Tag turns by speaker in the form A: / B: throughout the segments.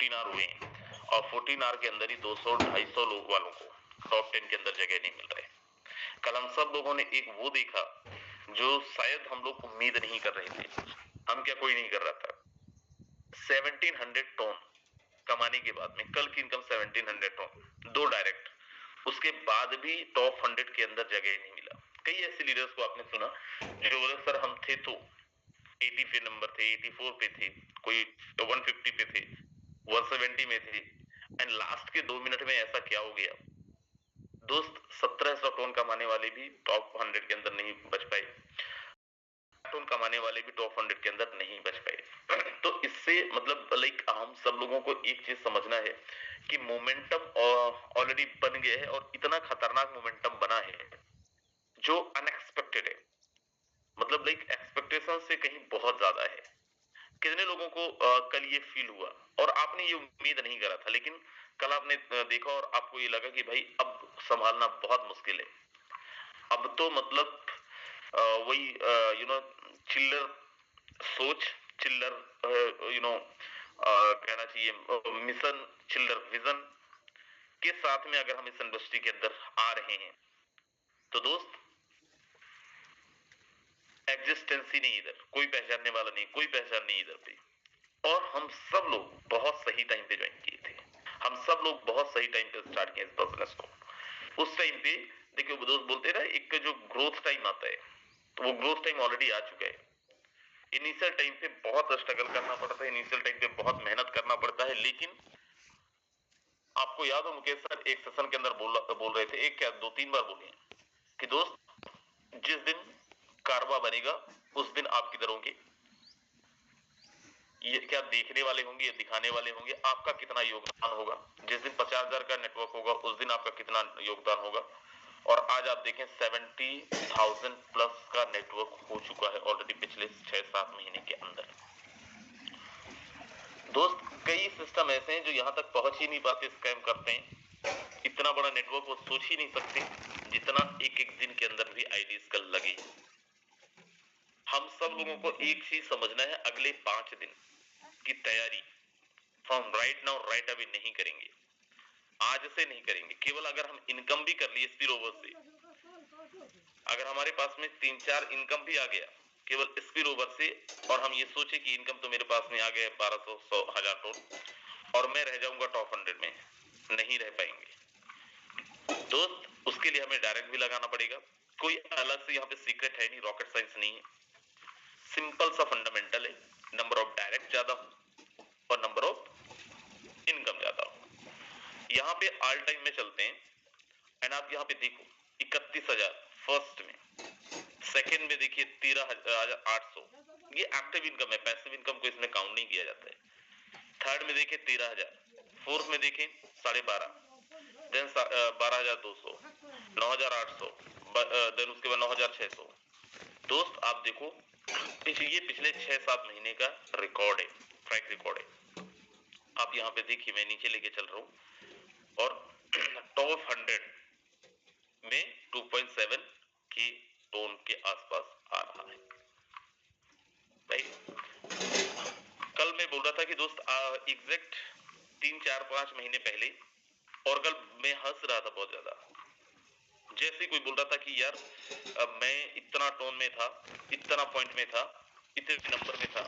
A: 14 our हुए हैं और 14 आवर के अंदर ही 200-250 लोग वालों को टॉप 10 के अंदर जगह नहीं मिल रहे। कल हम सब लोगों ने एक वो देखा जो शायद हम लोग उम्मीद नहीं कर रहे थे। हम क्या, कोई नहीं कर रहा था। 1700 टन कमाने के बाद में कल की इनकम 1700 टन, 2 डायरेक्ट, उसके बाद भी टॉप 100 के अंदर जगह नहीं मिला। कई ऐसे लीडर्स को आपने सुना जो बोले सर हम थे तो 80 पे नंबर थे, 84 पे थे, कोई 150 पे थे, 170 में थे, एंड लास्ट के 2 मिनट में ऐसा क्या हो गया दोस्त, 1700 टन कमाने वाले भी टॉप 100 के अंदर नहीं बच पाए, टन कमाने वाले भी टॉप 100 के अंदर नहीं बच पाए। तो इससे मतलब लाइक हम सब लोगों को एक चीज समझना है कि मोमेंटम ऑलरेडी बन गया है और इतना खतरनाक मोमेंटम बना है जो अनएक्सपेक्टेड है, मतलब लाइक एक्सपेक्टेशन से कहीं बहुत ज्यादा है। कितने लोगों को कल ये फील हुआ और आपने ये उम्मीद नहीं करा था, लेकिन कल आपने देखा और आपको ये लगा कि भाई अब संभालना बहुत मुश्किल है। अब तो मतलब वही चिल्लर सोच, चिल्लर कहना चाहिए मिशन, चिल्लर विजन के साथ में अगर हम इस इंडस्ट्री के अंदर आ रहे हैं तो दोस्त एग्जिस्टेंस ही नहीं, इधर कोई पहचानने वाला नहीं, कोई पहचान नहीं इधर पे। और हम सब लोग बहुत सही टाइम पे ज्वाइन किए थे, हम सब लोग बहुत सही टाइम पे स्टार्ट किए इस बिजनेस को। उस टाइम पे देखिए दोस्त बोलते ना एक जो ग्रोथ टाइम आता है, तो वो ग्रोथ टाइम ऑलरेडी आ चुका है। इनिशियल टाइम पे बहुत स्ट्रगल करना पड़ता है, इनिशियल टाइम पे बहुत मेहनत करना पड़ता है, लेकिन आपको याद हो मुकेश सर एक सेशन के अंदर बोल रहे थे, एक क्या 2-3 बार बोले कि दोस्त जिस दिन कारवा बनेगा उस दिन आप किधर होंगे, ये क्या देखने वाले होंगे, ये दिखाने वाले होंगे, आपका कितना योगदान होगा। जिस दिन 50,000 का नेटवर्क होगा उस दिन आपका कितना योगदान होगा। और आज आप देखें 70,000 प्लस का नेटवर्क हो चुका है ऑलरेडी पिछले 6-7 महीने के अंदर। दोस्त कई सिस्टम ऐसे हैं जो यहाँ तक पहुंच ही नहीं पाते, स्कैम करते हैं। इतना बड़ा नेटवर्क वो सोच ही नहीं सकते जितना एक एक दिन के अंदर भी आईडीज कल लगे। हम सब लोगों को एक चीज समझना है, अगले 5 दिन की तैयारी फ्रॉम राइट नाउ राइट अभी नहीं करेंगे, आज से नहीं करेंगे। केवल अगर हम इनकम भी कर लिए स्पिल ओवर से, अगर हमारे पास में 3-4 इनकम भी आ गया केवल स्पिल ओवर से, और हम ये सोचे कि इनकम तो मेरे पास में आ गया 1200, 100, 1000 टन और मैं रह जाऊंगा टॉप 100 में, नहीं रह पाएंगे दोस्त। उसके लिए हमें डायरेक्ट भी लगाना पड़ेगा। कोई अलग से यहाँ पे सीक्रेट है नहीं, रॉकेट साइंस नहीं है, सिंपल सा फंडामेंटल है। नंबर ऑफ डायरेक्ट ज्यादा हो और नंबर ऑफ इनकम ज्यादा हो। यहाँ पे ऑल टाइम में चलते हैं एंड आप यहाँ पे देखो 31,000 फर्स्ट में, सेकंड में देखिए 13,800, ये एक्टिव इनकम है, पैसिव इनकम को इसमें काउंट नहीं किया जाता है। थर्ड में देखिए 13,000, फोर्थ में देखें 12,500, देन 12,200, 9,800, देन उसके बाद 9,600। दोस्त आप देखो ये पिछले 6-7 महीने का रिकॉर्ड है, ट्रैक रिकॉर्ड है। आप यहाँ पे देखिए मैं नीचे लेके चल रहा हूँ और टॉप 100 में 2.7 के टोन के आसपास आ रहा है भाई। कल मैं बोल रहा था कि दोस्त एग्जैक्ट 3-4-5 महीने पहले, और कल मैं हंस रहा था बहुत ज्यादा। जैसे कोई बोल रहा था कि यार मैं इतना टोन में था, इतना पॉइंट में था, इतने नंबर में था,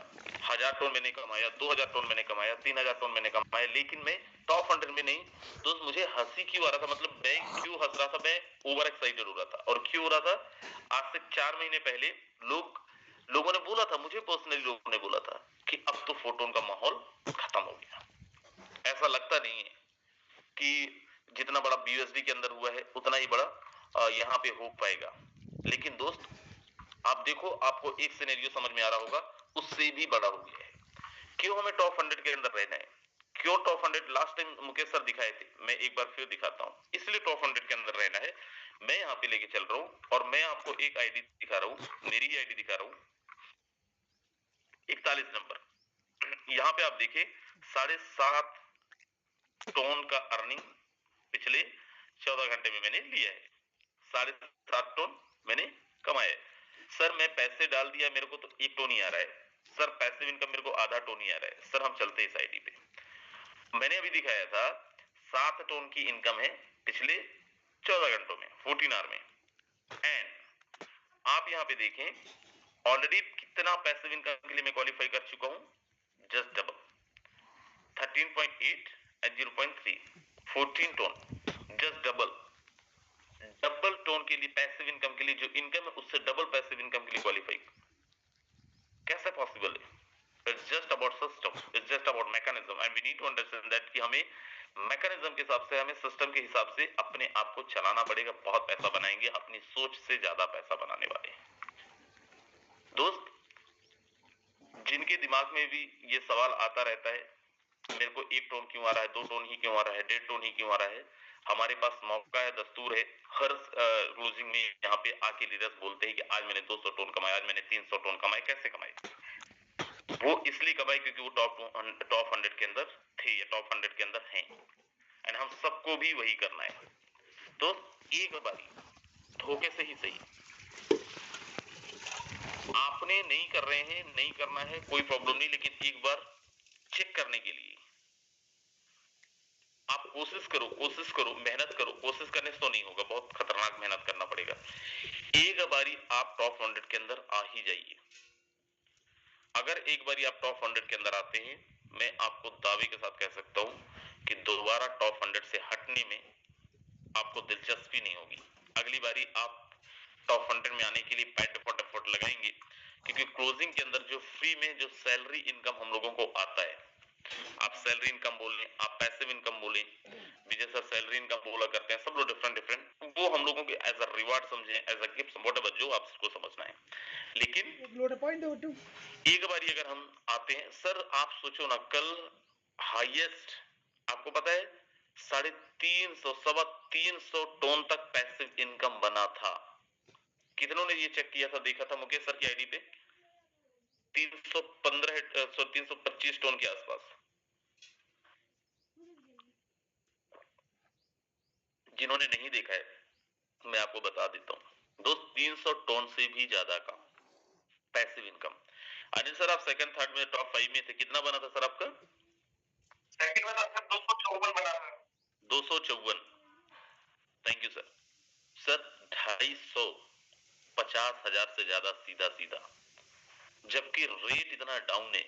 A: 1000 टोन मैंने कमाया, 2000 टोन मैंने कमाया, 3000 टोन मैंने कमाया, लेकिन मैं टॉप 100 में नहीं। दोस्त मुझे हंसी क्यों आ रहा था, मतलब मैं क्यों हंस रहा था, मैं ओवर एक्साइटेड हो रहा था। और क्यों हो रहा था, आज से 4 महीने पहले लोगों ने बोला था, मुझे पर्सनली लोगों ने बोला था कि अब तो फोटोन का माहौल खत्म हो गया। ऐसा लगता नहीं है कि जितना बड़ा बीयूएसडी के अंदर हुआ है उतना ही बड़ा यहाँ पे हो पाएगा। लेकिन दोस्त आप देखो, आपको एक सिनेरियो समझ में आ रहा होगा, उससे भी बड़ा हो गया है। क्यों हमें टॉप 100 के अंदर रहना है, क्यों top 100, last time Mukesh sir दिखाए थे, मैं एक बार फिर दिखाता हूँ, इसलिए टॉप 100 के अंदर रहना है। मैं यहाँ पे लेके चल रहा हूँ और मैं आपको एक आईडी दिखा रहा हूँ, मेरी आईडी दिखा रहा हूँ, 41 नंबर। यहाँ पे आप देखिए 7.5 टन का अर्निंग पिछले 14 घंटे में मैंने लिया है। 7.5 टन मैंने कमाया है। सर मैं पैसे डाल दिया, मेरे को तो 1 टन ही आ रहा है। सर पैसिव इनकम मेरे को आधा टन ही आ रहा है। सर हम चलते इस आईडी पे। मैंने अभी दिखाया था 7 टोन की इनकम है पिछले 14 घंटों में, 14 आवर में। एंड आप यहाँ पे देखें ऑलरेडी कितना पैसिव इनकम के लिए मैं क्वालिफाई कर चुका हूं, just double 13.8 at 0.3, 14 ton, just double ton के लिए पैसिव इनकम के लिए जो इनकम है उससे डबल पैसिव इनकम के लिए क्वालिफाई। कैसे पॉसिबल है? It's just about system, it's just about mechanism and we need to understand that कि हमें मैकेनिज्म के हिसाब से, हमें सिस्टम के हिसाब से अपने आप को चलाना पड़ेगा। बहुत पैसा बनाएंगे, अपनी सोच से ज्यादा पैसा बनाने वाले दोस्त। जिनके दिमाग में भी ये सवाल आता रहता है मेरे को 1 टोन क्यों आ रहा है, 2 टोन ही क्यों आ रहा है, 1.5 टोन ही क्यों आ रहा है, हमारे पास मौका है, दस्तूर है। हर क्लोजिंग में यहाँ पे आके लीडर्स बोलते हैं कि आज मैंने 200 टोन कमाए, आज मैंने 300 टोन कमाए। कैसे कमाए? वो इसलिए कमाए क्योंकि वो टॉप 100 के अंदर थे या टॉप 100 के अंदर हैं। एंड हम सबको भी वही करना है। तो एक बारी धोखे से ही सही, आपने नहीं कर रहे हैं, नहीं करना है, कोई प्रॉब्लम नहीं, लेकिन एक बार चेक करने के लिए आप कोशिश करो, मेहनत करो। कोशिश करने से तो नहीं होगा, बहुत खतरनाक मेहनत करना पड़ेगा। एक बारी आप टॉप 100 के अंदर आ ही जाइए। अगर एक बारी आप टॉप 100 के अंदर आते हैं, मैं आपको दावे के साथ कह सकता हूं कि दोबारा टॉप 100 से हटने में आपको दिलचस्पी नहीं होगी। अगली बारी आप टॉप 100 में आने के लिए पैड फॉर एफर्ट लगाएंगे, क्योंकि क्लोजिंग के अंदर जो फ्री में जो सैलरी इनकम हम लोगों को आता है, आप सैलरी इनकम बोलें, आप पैसिव इनकम बोलें, विजय सर सैलरी इनकम बोला करते हैं, सब लोग डिफरेंट, वो हम लोगों के एज अ रिवार्ड समझें, एज अ गिफ्ट, व्हाटएवर जो आपको समझना है। लेकिन एक बारी अगर हम आते हैं, सर आप सोचो ना, कल हाईएस्ट आपको पता है 350 350 टोन तक पैसिव इनकम बना था। कितनों ने ये चेक किया था, देखा था मुकेश सर की आईडी पे? 325 टोन के आसपास। जिन्होंने नहीं देखा है मैं आपको बता देता हूं दोस्त, 300 टोन से भी ज्यादा का पैसिव इनकम। अनिल सर आप सेकंड थर्ड में टॉप 5 में थे, कितना बना था सर आपका? सेकंड में था 254 बना था। 254, थैंक यू सर। सर 250,000 से ज्यादा सीधा सीधा, जबकि रेट इतना डाउन है।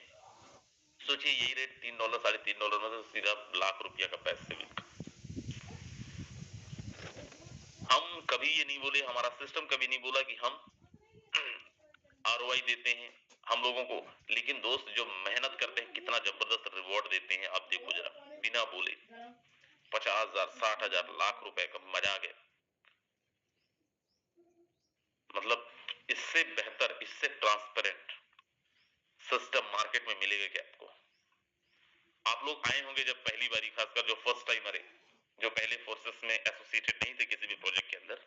A: सोचिए यही रेट $3 $3.5 में तो सीधा लाख रुपया का पैसिव इनकम। हम कभी ये नहीं बोले, हमारा सिस्टम कभी नहीं बोला कि हम आरओआई देते हैं हम लोगों को, लेकिन दोस्त जो मेहनत करते हैं कितना जबरदस्त रिवॉर्ड देते हैं आप देखो जरा, बिना बोले 50,000 60,000 लाख रुपए का मजाक है। मतलब इससे बेहतर, इससे ट्रांसपेरेंट सिस्टम मार्केट में मिलेगा क्या आपको? आप लोग आए होंगे जब पहली बारी, खासकर जो फर्स्ट टाइमर है, जो पहले फोर्सेस में एसोसिएटेड नहीं थे किसी भी प्रोजेक्ट के अंदर,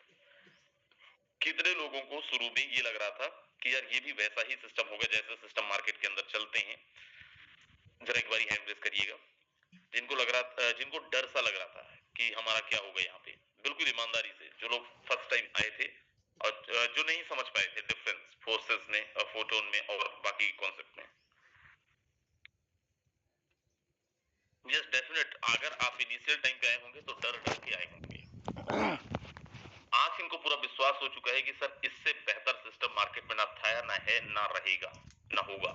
A: कितने लोगों को शुरू में ये लग रहा था कि यार ये भी वैसा ही सिस्टम होगा जैसे सिस्टम मार्केट के अंदर चलते हैं। जरा एक बारी हैंड रेस करिएगा जिनको लग रहा, जिनको डर सा लग रहा था कि हमारा क्या होगा यहाँ पे, बिल्कुल ईमानदारी से, जो लोग फर्स्ट टाइम आए थे और जो नहीं समझ पाए थे डिफरेंस फोर्सेस में, फोटोन में और बाकी कॉन्सेप्ट में। यस डेफिनेट, अगर आप इनिशियल टाइम पे आए होंगे तो डर डर के आए होंगे। आज इनको पूरा विश्वास हो चुका है कि सर इससे बेहतर सिस्टम मार्केट में ना था, ना है, ना रहेगा, ना होगा।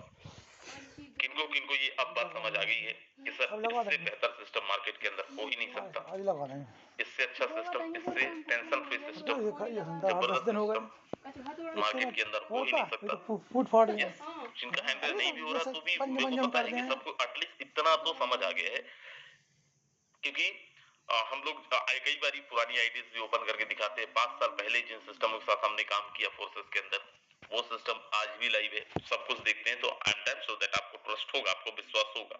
A: किनको किनको ये अब बात समझ आ गई है कि सर इससे बेहतर सिस्टम मार्केट के अंदर हो ही नहीं सकता, इससे अच्छा सिस्टम, इससे टेंशन फ्री सिस्टम जबरदस्त सिस्टम मार्केट के अंदर हो ही नहीं सकता। जिनका हैंडल नहीं भी हो रहा तो भी उनको पता है कि सबको एटलीस्ट इतना तो समझ आ गया है, क्योंकि हम लोग कई बारी पुरानी आईडीज भी ओपन करके दिखाते हैं। 5 साल पहले जिन सिस्टम के साथ हमने काम किया फोर्सेस के अंदर, वो सिस्टम आज भी लाइव है, सब कुछ देखते हैं। तो I am damn sure that आपको ट्रस्ट होगा, आपको विश्वास होगा।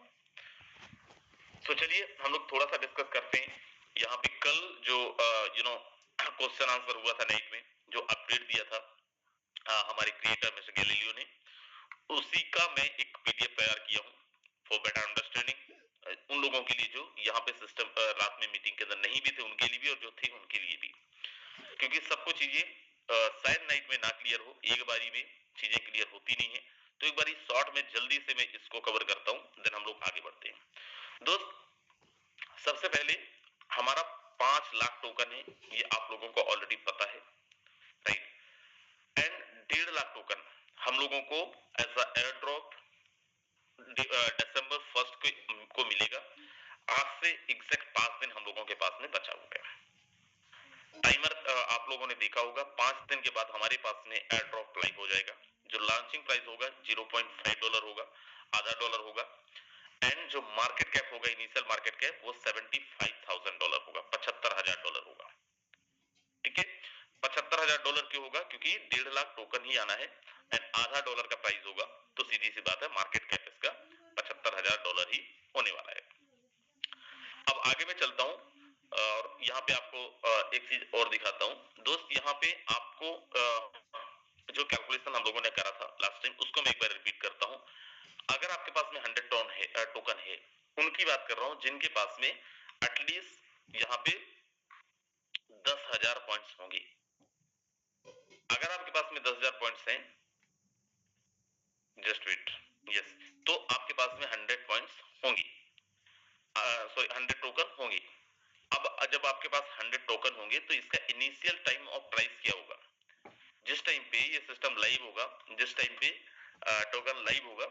A: तो चलिए हम लोग थोड़ा सा डिस्कस करते हैं। यहाँ पे कल जो क्वेश्चन आंसर हुआ था नाइट में, जो अपडेट दिया था हमारे क्रिएटर मिस्टर गैलीलियो ने, उसी का मैं एक पीडीएफ तैयार किया हूँ फॉर बेटर अंडरस्टैंडिंग उन लोगों के लिए जो यहाँ पे सिस्टम रात में मीटिंग के अंदर नहीं भी थे उनके लिए भी, और जो थे उनके लिए भी, क्योंकि सबको चीजें शायद नाइट में ना क्लियर हो, एक बारी में चीजें क्लियर होती नहीं है। तो एक बारी शॉर्ट में जल्दी से मैं इसको कवर करता हूँ, देन हम लोग आगे बढ़ते हैं। दोस्त सबसे पहले हमारा 5 लाख टोकन है, ये आप लोगों को ऑलरेडी पता है, राइट। एंड 1.5 लाख टोकन हम लोगों को एज अ एयर ड्रॉप दिसंबर 1 को मिलेगा। आज से एग्जैक्ट 5 दिन हम लोगों के पास में बचा हुआ है। टाइमर आप लोगों ने देखा होगा, 5 दिन के बाद हमारे पास में एयर ड्रॉप लाइव हो जाएगा। जो लॉन्चिंग प्राइस होगा $0.5 होगा, आधा डॉलर होगा। एंड जो मार्केट कैप होगा, इनिशियल मार्केट कैप, वो $75,000 होगा, $75,000 होगा। ठीक है, $75,000 क्यों होगा? क्योंकि 1.5 लाख टोकन ही आना है एंड आधा डॉलर का प्राइस होगा, तो सीधी सी बात है मार्केट कैप इसका $75,000 ही होने वाला है। अब आगे मैं चलता हूं और यहाँ पे आपको एक चीज और दिखाता हूँ दोस्त। यहाँ पे आपको जो कैलकुलेशन हम लोगों ने करा था लास्ट टाइम, उसको मैं एक बार रिपीट करता हूँ। अगर आपके पास में 100 टोकन है, उनकी बात कर रहा हूँ जिनके पास में एटलीस्ट यहाँ पे 10,000 पॉइंट्स होंगे। अगर आपके पास में 10,000 पॉइंट्स हैं, जस्ट वेट, यस, तो आपके पास में 100 पॉइंट्स होंगी, सॉरी 100 टोकन होंगे। अब जब आपके पास 100 टोकन होंगे तो इसका इनिशियल टाइम ऑफ प्राइस क्या होगा? जिस टाइम पे ये सिस्टम लाइव होगा, जिस टाइम पे टोकन लाइव होगा,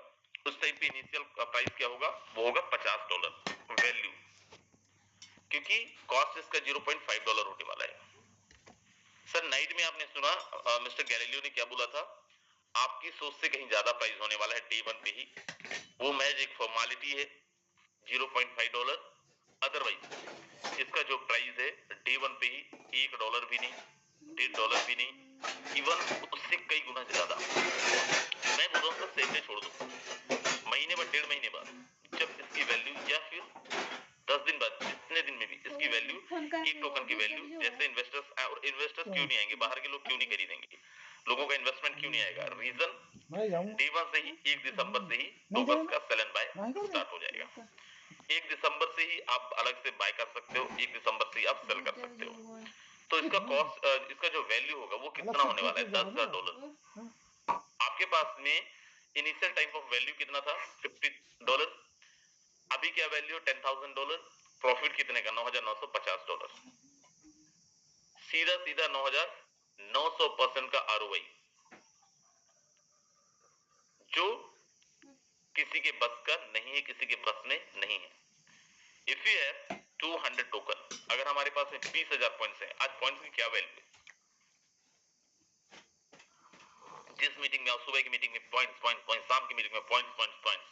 A: उस टाइम पे इनिशियल प्राइस क्या होगा? वो होगा $50 वैल्यू, क्योंकि कॉस्ट इसका $0.5 होने वाला है। सर नाइट में आपने सुना मिस्टर गैलीलियो ने क्या बोला था? आपकी सोच से कहीं ज्यादा प्राइस होने वाला है डे 1 पे ही। वो महज एक फॉर्मेलिटी है, $0.5। अदरवाइज इसका जो प्राइस है डे 1 पे ही $1 भी नहीं, $1.5 भी नहीं, इवन उससे कई गुना ज्यादा। मैं बोल रहा हूँ सर सेम डे छोड़ दो, महीने बाद, 1.5 महीने बाद जब इसकी वैल्यू, या फिर 10 दिन बाद, जितने दिन में भी इसकी वैल्यू, एक टोकन की वैल्यू, जैसे इन्वेस्टर्स, और इन्वेस्टर्स क्यों नहीं आएंगे, बाहर के लोग क्यों नहीं खरीदेंगे, लोगों का इन्वेस्टमेंट क्यों नहीं आएगा? रीजन डे 1 से ही, 1 दिसंबर से ही टोकन का सेल एंड बाय स्टार्ट हो जाएगा। 1 दिसंबर से ही आप अलग से बाय कर सकते हो, 1 दिसंबर से ही आप सेल कर सकते हो। तो इसका कॉस्ट, इसका जो वैल्यू होगा वो कितना होने वाला है? $10,000। आपके पास में इनिशियल टाइम ऑफ वैल्यू कितना था? $50। अभी क्या वैल्यू? $10,000। प्रॉफिट कितने का? $9,950। सीधा सीधा 9,900% का आरओआई, जो किसी के बस का नहीं है, किसी के बस में नहीं है। इफ यू हैव 200 टोकन, अगर हमारे पास में 20,000 पॉइंट्स हैं, आज पॉइंट्स की क्या वैल्यू है? जिस मीटिंग में, सुबह की मीटिंग में पॉइंट्स पॉइंट्स पॉइंट्स, शाम की मीटिंग में पॉइंट्स पॉइंट्स पॉइंट्स।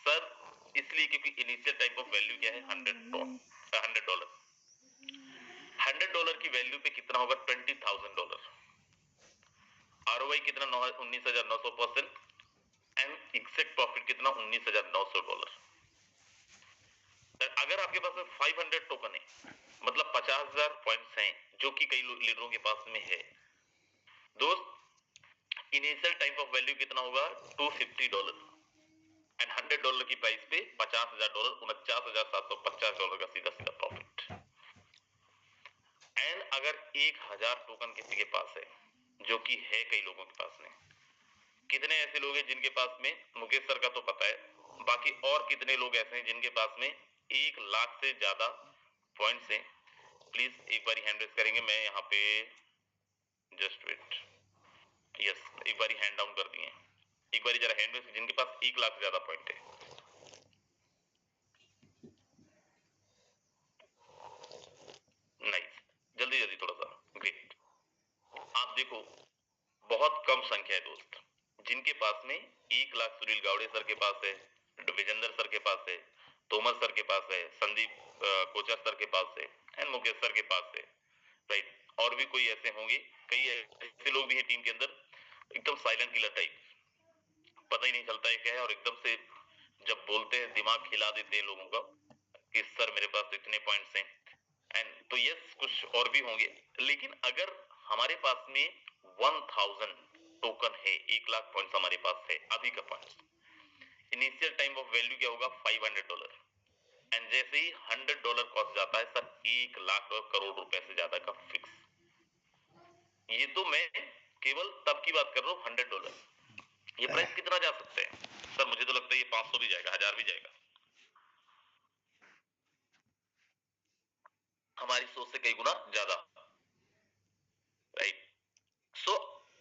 A: सर इसलिए क्योंकि इनिशियल टाइप ऑफ वैल्यू क्या है? $100। $100 की वैल्यू पे कितना होगा? $20,000। आरओआई कितना? 19,900%। एंड एग्जैक्ट प्रॉफिट कितना? $19,900। अगर आपके पास में 500 टोकन है, मतलब 50,000 पॉइंट्स हैं, जो कि कई लीडरों के पास में है दोस्त, इनिशियल टाइम ऑफ वैल्यू कितना होगा? $250। एंड $100 की प्राइस पे $50,000, $49,750 का सीधा सीधा प्रॉफिट। एंड अगर 1,000 टोकन किसी के पास है, जो कि है कई लोगों के पास में, कितने ऐसे लोग हैं जिनके पास में, मुकेश सर का तो पता है, बाकी और कितने लोग ऐसे हैं जिनके पास में 1 लाख से ज्यादा पॉइंट्स हैं? प्लीज एक बार हैंड रेज करेंगे। मैं यहाँ पे जस्ट वेट, यस, एक बार हैंड डाउन कर दिए, एक बार जरा हैंड रेज जिनके पास 1 लाख से ज्यादा पॉइंट है। नाइस, जल्दी जल्दी थोड़ा सा, ग्रेट। आप देखो बहुत कम संख्या है दोस्त जिनके पास में 1 लाख। सुनील गावड़े सर के पास है, विजेंद्र सर के पास है, तोमर सर के पास है, संदीप कोचर सर के पास है, एंड मुकेश सर के पास है, राइट। और भी कोई ऐसे होंगे, कई ऐसे लोग भी हैं टीम के अंदर, एकदम साइलेंट किलर टाइप, पता ही नहीं चलता है क्या है, और एकदम से जब बोलते हैं दिमाग हिला देते हैं लोगों का कि सर मेरे पास इतने पॉइंट्स हैं। एंड तो यस, कुछ और भी होंगे, लेकिन अगर हमारे पास में 1,000 टोकन है, 1 लाख पॉइंट्स हमारे पास है अभी का points, initial time of value क्या होगा? $500। एंड जैसे ही $100 कॉस्ट जाता है सर, 1 लाख करोड़ रुपए से ज्यादा का फिक्स। ये तो मैं केवल तब की बात कर रहा हूँ $100। ये प्राइस कितना जा सकता है सर? मुझे तो लगता है ये 500 भी जाएगा, 1,000 भी जाएगा। हमारी सोच से कई गुना ज्यादा, राइट। सो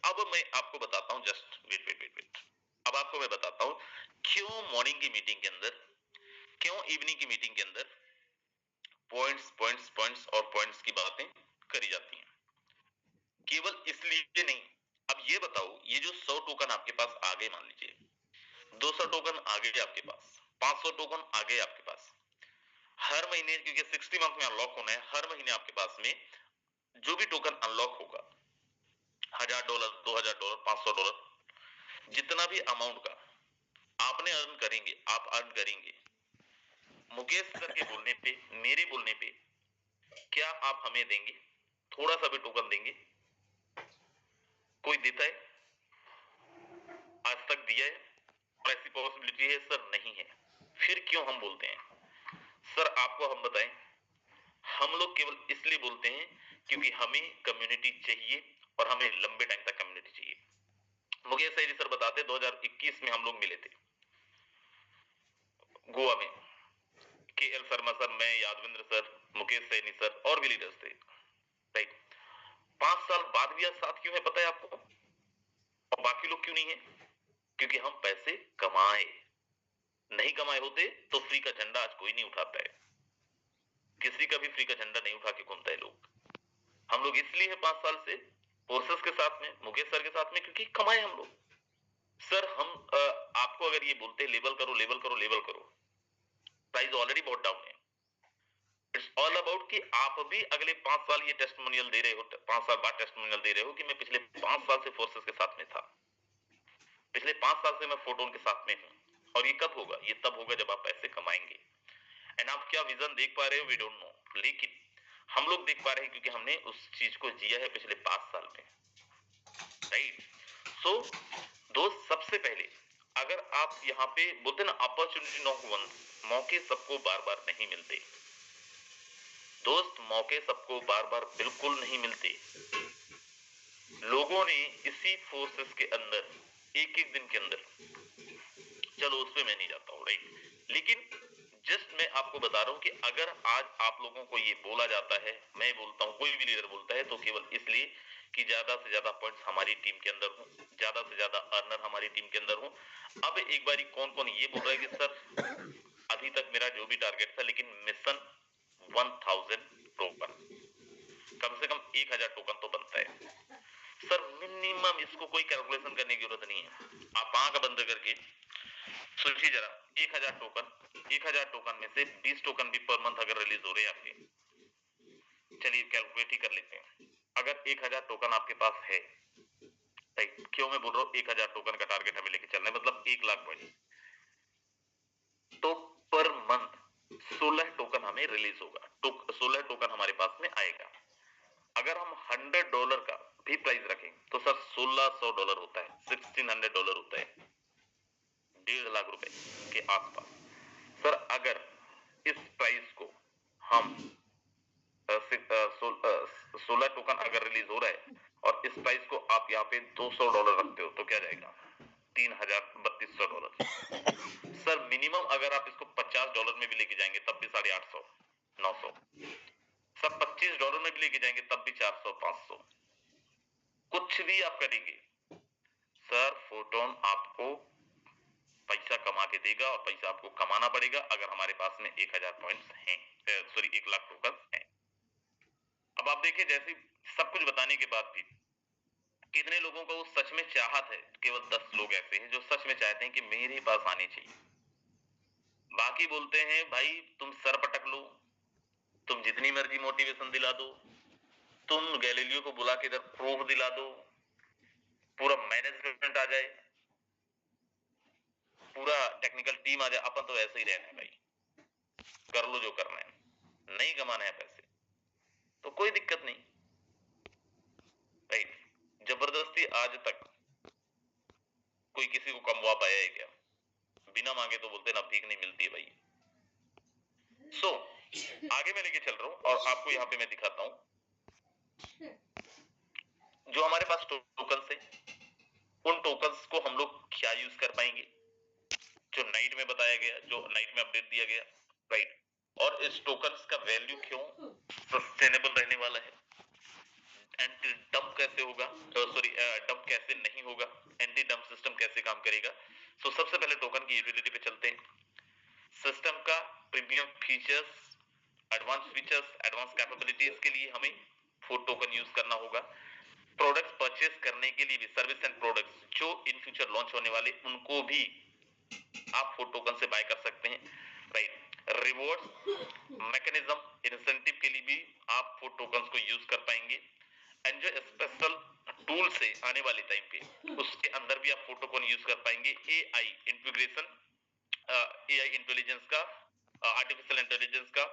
A: अब मैं आपको बताता हूं, just wait wait wait wait, अब आपको मैं बताता हूं क्यों मॉर्निंग की मीटिंग के अंदर, क्यों इवनिंग की मीटिंग के अंदर पॉइंट्स पॉइंट्स पॉइंट्स और पॉइंट्स की बातें करी जाती हैं। केवल इसलिए नहीं, अब ये बताओ, ये जो 100 टोकन आपके पास आ गए, मान लीजिए 200 टोकन आ गए आपके पास, 500 टोकन आ गए आपके पास, हर महीने, क्योंकि 60 मंथ में अनलॉक होना है, हर महीने आपके पास में जो भी टोकन अनलॉक होगा, $1000, $2000, $500, जितना भी अमाउंट का आपने अर्न करेंगे, आप अर्न करेंगे, मुकेश सर के बोलने पे, मेरे बोलने पे, क्या आप हमें देंगे? थोड़ा सा भी टोकन देंगे? कोई देता है? आज तक दिया है? और ऐसी पॉसिबिलिटी है सर? नहीं है। फिर क्यों हम बोलते हैं? सर आपको हम बताएं, हम लोग केवल इसलिए बोलते हैं क्योंकि हमें कम्युनिटी चाहिए और हमें लंबे टाइम तक कम्युनिटी चाहिए। मुकेश सैनी सर बताते 2021 में हम लोग मिले थे गोवा में, KL शर्मा सर, मैं, यादविंद्र सर, मुकेश सैनी सर और भी लीडर्स थे, राइट। 5 साल बाद भी आज साथ क्यों है पता है आपको? और बाकी लोग क्यों नहीं है? क्योंकि हम पैसे कमाए, नहीं कमाए होते तो फ्री का झंडा आज कोई नहीं उठाता है, किसी का भी फ्री का झंडा नहीं उठा के घूमता है लोग। हम लोग इसलिए है 5 साल से फोर्सेस के साथ में, मुकेश सर के साथ में, क्योंकि कमाए हम लोग। सर हम आपको अगर ये बोलते लेबल करो लेबल करो लेबल करो, प्राइस ऑलरेडी बहुत डाउन है। इट्स ऑल अबाउट कि आप भी अगले 5 साल ये टेस्टिमोनियल दे रहे हो, 5 साल बाद टेस्टिमोनियल दे रहे हो कि मैं पिछले 5 साल से फोर्सेस के साथ में था, पिछले 5 साल से मैं फोटोन के साथ में हूं। और ये कब होगा? ये तब होगा जब आप पैसे कमाएंगे। एंड आप क्या विजन देख पा रहे हो, वी डोंट नो, लेकिन हम लोग देख पा रहे हैं क्योंकि हमने उस चीज को जिया है पिछले 5 साल में, राइट। सो दोस्त, सबसे पहले अगर आप यहाँ पे बोलते ना, अपॉर्चुनिटी नॉट वंस, मौके सबको बार बार नहीं मिलते दोस्त, मौके सबको बार बार बिल्कुल नहीं मिलते। लोगों ने इसी फोर्सेस के अंदर एक एक दिन के अंदर, चलो उस पे मैं नहीं जाता हूँ, राइट, लेकिन जस्ट मैं आपको बता रहा हूँ कि अगर आज आप लोगों को ये बोला जाता है, मैं बोलता हूँ, कोई भी लीडर बोलता है, तो केवल इसलिए कि ज्यादा से ज्यादा पॉइंट्स हमारी टीम के अंदर हो, ज्यादा से ज्यादा अर्नर हमारी टीम के अंदर हो। अब एक बारी कौन कौन ये बोल रहा है कि सर अभी तक मेरा जो भी टारगेट था, लेकिन मिशन 1000 टोकन, कम से कम 1000 टोकन तो बनता है सर मिनिमम। इसको कोई कैलकुलेशन करने की जरूरत नहीं है, आप आंख बंद करके सोचिए जरा, 1000 टोकन, 1000 टोकन में से 20 टोकन भी पर मंथ अगर रिलीज हो रहे हैं आपके, चलिए कैलकुलेट ही कर लेते हैं। अगर 1000 टोकन आपके पास है, क्यों मैं बोल रहा हूँ 1000 टोकन का टारगेट हमें लेके चलना है, मतलब 1 लाख पॉइंट, तो पर मंथ 16 टोकन हमें रिलीज होगा, 16 टोकन हमारे पास में आएगा। अगर हम $100 का भी प्राइस रखें तो सर $1600 होता है, $1600 होता है, 1.5 लाख रुपए के आसपास। सर अगर इस प्राइस को हम 16 टोकन अगर रिलीज हो रहा है और इस प्राइस को आप यहाँ पे $200 रखते हो तो क्या जाएगा? $3200। सर मिनिमम अगर आप इसको $50 में भी लेके जाएंगे तब भी 850, 900। सर $25 में भी लेके जाएंगे तब भी 400, 500। कुछ भी आप करेंगे सर, फोटोन आपको पैसा कमा के देगा, और पैसा आपको कमाना पड़ेगा अगर हमारे पास में 1000 पॉइंट्स हैं, सॉरी 1 लाख टोकन हैं। अब आप देखिए, जैसे सब कुछ बताने के बाद भी कितने लोगों को सच में चाहत है? केवल 10 लोग ऐसे हैं जो सच में चाहते हैं कि मेरे पास आने चाहिए। बाकी बोलते हैं भाई तुम सर पटक लो, तुम जितनी मर्जी मोटिवेशन दिला दो, तुम गैलीलियो को बुला के इधर प्रूफ दिला दो, पूरा मैनेजमेंट आ जाए, पूरा टेक्निकल टीम आ जाए, अपन तो ऐसे ही रहना है भाई, कर लो जो करना है, नहीं कमाना है पैसे तो कोई दिक्कत नहीं, राइट। जबरदस्ती आज तक कोई किसी को कमवा पाया है क्या? बिना मांगे तो बोलते ना भीख नहीं मिलती है भाई। सो आगे मैं लेके चल रहा हूं और आपको यहाँ पे मैं दिखाता हूं जो हमारे पास टोकन्स है, उन टोकन्स को हम लोग क्या यूज कर पाएंगे, जो नाइट में बताया गया, जो नाइट में अपडेट दिया गया, राइट। और इस टोकन्स का वैल्यू क्यों सस्टेनेबल रहने वाला है, एंटी डंप कैसे होगा, सॉरी डंप कैसे नहीं होगा, एंटी डंप सिस्टम कैसे काम करेगा। सो सबसे पहले टोकन की यूटिलिटी पे चलते हैं। सिस्टम का प्रीमियम फीचर्स, एडवांस कैपेबिलिटीज के लिए हमें फोर्ट टोकन यूज करना होगा। प्रोडक्ट्स परचेस करने के लिए भी, सर्विस एंड प्रोडक्ट्स जो इन फ्यूचर लॉन्च होने वाले उनको भी आप फोर्ट टोकन से बाय कर सकते हैं, राइट। रिवॉर्ड्स मैकेनिज्म, इंसेंटिव के लिए भी आप फोर्ट टोकन्स को यूज कर पाएंगे। एंड जो स्पेशल टूल से आने वाले टाइम पे उसके अंदर भी आप फोर्ट टोकन यूज कर पाएंगे। एआई इंटीग्रेशन, एआई इंटेलिजेंस का, आर्टिफिशियल इंटेलिजेंस का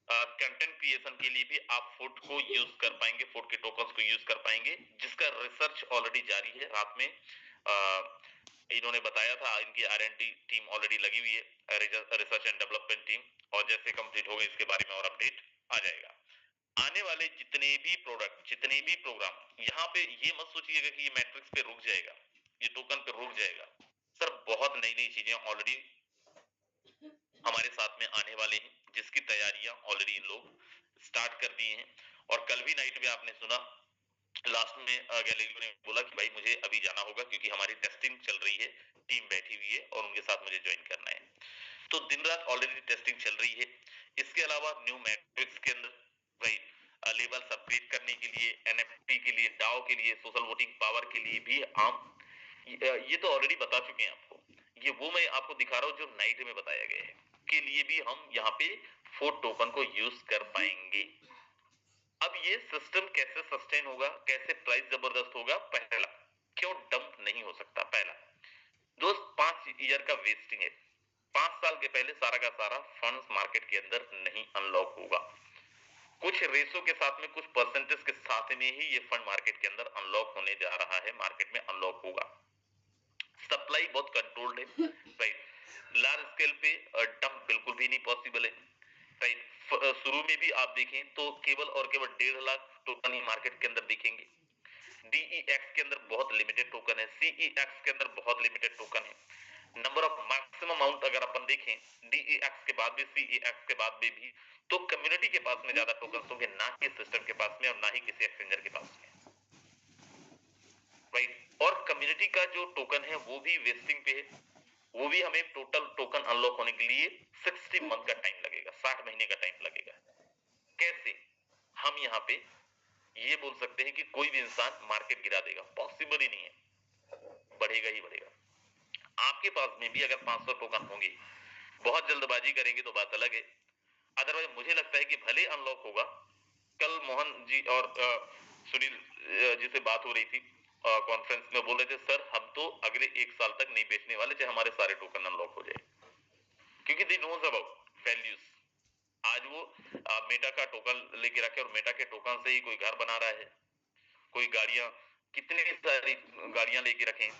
A: कंटेंट क्रिएशन के लिए भी आप फोर्ट को यूज कर पाएंगे, फोर्ट के टोकन्स को यूज कर पाएंगे, जिसका रिसर्च ऑलरेडी जारी है। रात में इन्होंने बताया था, इनकी R&D टीम ऑलरेडी लगी हुई है, रिसर्च एंड डेवलपमेंट टीम, और जैसे कंप्लीट होगा इसके बारे में और अपडेट आ जाएगा। आने वाले जितने भी प्रोडक्ट, जितने भी प्रोग्राम, यहाँ पे ये मत सोचिएगा कि ये मैट्रिक्स पे रुक जाएगा, ये टोकन पे रुक जाएगा। सर बहुत नई नई चीजें ऑलरेडी हमारे साथ में आने वाले हैं, जिसकी तैयारियां ऑलरेडी इन लोग स्टार्ट कर दी हैं। और कल भी नाइट में आपने सुना, लास्ट में गैलीलियो ने बोला कि भाई मुझे अभी जाना होगा क्योंकि हमारी टेस्टिंग चल रही है, टीम बैठी हुई है और उनके साथ मुझे ज्वाइन करना है। तो दिन रात ऑलरेडी टेस्टिंग चल रही है। इसके अलावा न्यू मैट्रिक्स के अंदर भाई लेवल अपग्रेड करने के लिए, एनएफटी के लिए, डाओ के लिए, सोशल वोटिंग पावर के लिए भी हम ये तो ऑलरेडी बता चुके हैं आपको। ये वो मैं आपको दिखा रहा हूँ जो नाइट में बताया गया है, के लिए भी हम यहाँ पे फोर्ट टोकन को यूज कर पाएंगे। अब ये सिस्टम कैसे सस्टेन होगा, कैसे प्राइस जबरदस्त होगा? पहला, क्यों डंप नहीं हो सकता? पहला दोस्त, 5 ईयर का वेस्टिंग है। 5 साल के पहले सारा का सारा फंड्स मार्केट के अंदर नहीं अनलॉक होगा। कुछ रेशो के साथ में, कुछ परसेंटेज के साथ में ही ये फंड मार्केट के अंदर अनलॉक होने जा रहा है, मार्केट में अनलॉक होगा। सप्लाई बहुत कंट्रोल्ड है, राइट। लार्ज स्केल पे डंप बिल्कुल भी नहीं पॉसिबल है, राइट। शुरू में भी आप देखें तो केवल और केवल 1.5 लाख टोकन ही मार्केट के अंदर दिखेंगे। DEX के अंदर बहुत लिमिटेड टोकन है, CEX के अंदर बहुत लिमिटेड टोकन है। नंबर ऑफ मैक्सिमम अमाउंट अगर अपन देखें DEX के बाद भी, CEX के बाद भी, तो कम्युनिटी के पास में ज्यादा टोकन होंगे, ना कि सिस्टम के पास में और ना ही किसी एक्सचेंजर के पास में, राइट। और कम्युनिटी का जो टोकन है वो भी वेस्टिंग पे है, वो भी हमें टोटल टोकन अनलॉक होने के लिए 60 मंथ का टाइम लगेगा, 60 महीने का टाइम लगेगा। कैसे? हम यहाँ पे ये बोल सकते हैं कि कोई भी इंसान मार्केट गिरा देगा, पॉसिबल ही नहीं है, बढ़ेगा ही बढ़ेगा। आपके पास में भी अगर 500 टोकन होंगे, बहुत जल्दबाजी करेंगे तो बात अलग है। अदरवाइज मुझे लगता है कि भले अनलॉक होगा। कल मोहन जी और सुनील जी से बात हो रही थी कॉन्फ्रेंस में, बोल रहे थे सर हम तो अगले 1 साल तक नहीं बेचने वाले चाहे हमारे सारे टोकन अनलॉक हो जाए, क्योंकि दे नोज अबाउट वैल्यूज। आज वो मेटा का टोकन लेके रखे और मेटा के टोकन से ही कोई घर बना रहा है, कोई गाड़ियां, कितनी सारी गाड़ियां लेके रखे हैं।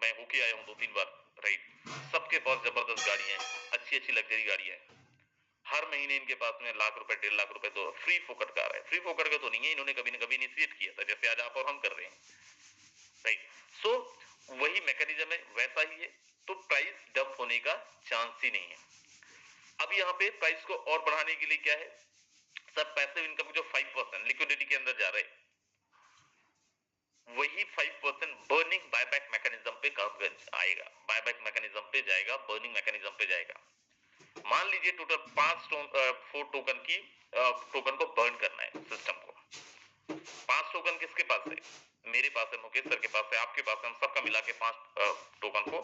A: मैं होके आया हूँ 2-3 बार, राइट। सबके पास जबरदस्त गाड़ियां हैं, अच्छी अच्छी लग्जरी गाड़ियां हैं। हर महीने इनके पास में लाख रुपए, 1.5 लाख रुपए तो फ्री फोकट का आ रहा है। फ्री फोकट का तो नहीं है, इन्होंने कभी ना कभी इनिशिएट किया था, जैसे आज आप और हम कर रहे हैं, राइट। सो वही मैकेनिज्म है, वैसा ही है। तो प्राइस डंप होने का चांस ही नहीं है। अब यहाँ पे प्राइस को और बढ़ाने के लिए क्या है सर? पैसिव इनकम जो 5% लिक्विडिटी के अंदर जा रहे हैं, वही 5% बर्निंग बायबैक मैकेनिज्म पे काम आएगा, बायबैक मैकेनिज्म पे जाएगा, बर्निंग मैकेनिज्म पे जाएगा। मान लीजिए टोटल 4 टोकन की टोकन को बर्न करना है सिस्टम को। 5 टोकन किसके पास है? मेरे पास है, मुकेश सर के पास है, आपके पास है, हम सबका मिला के 5 टोकन को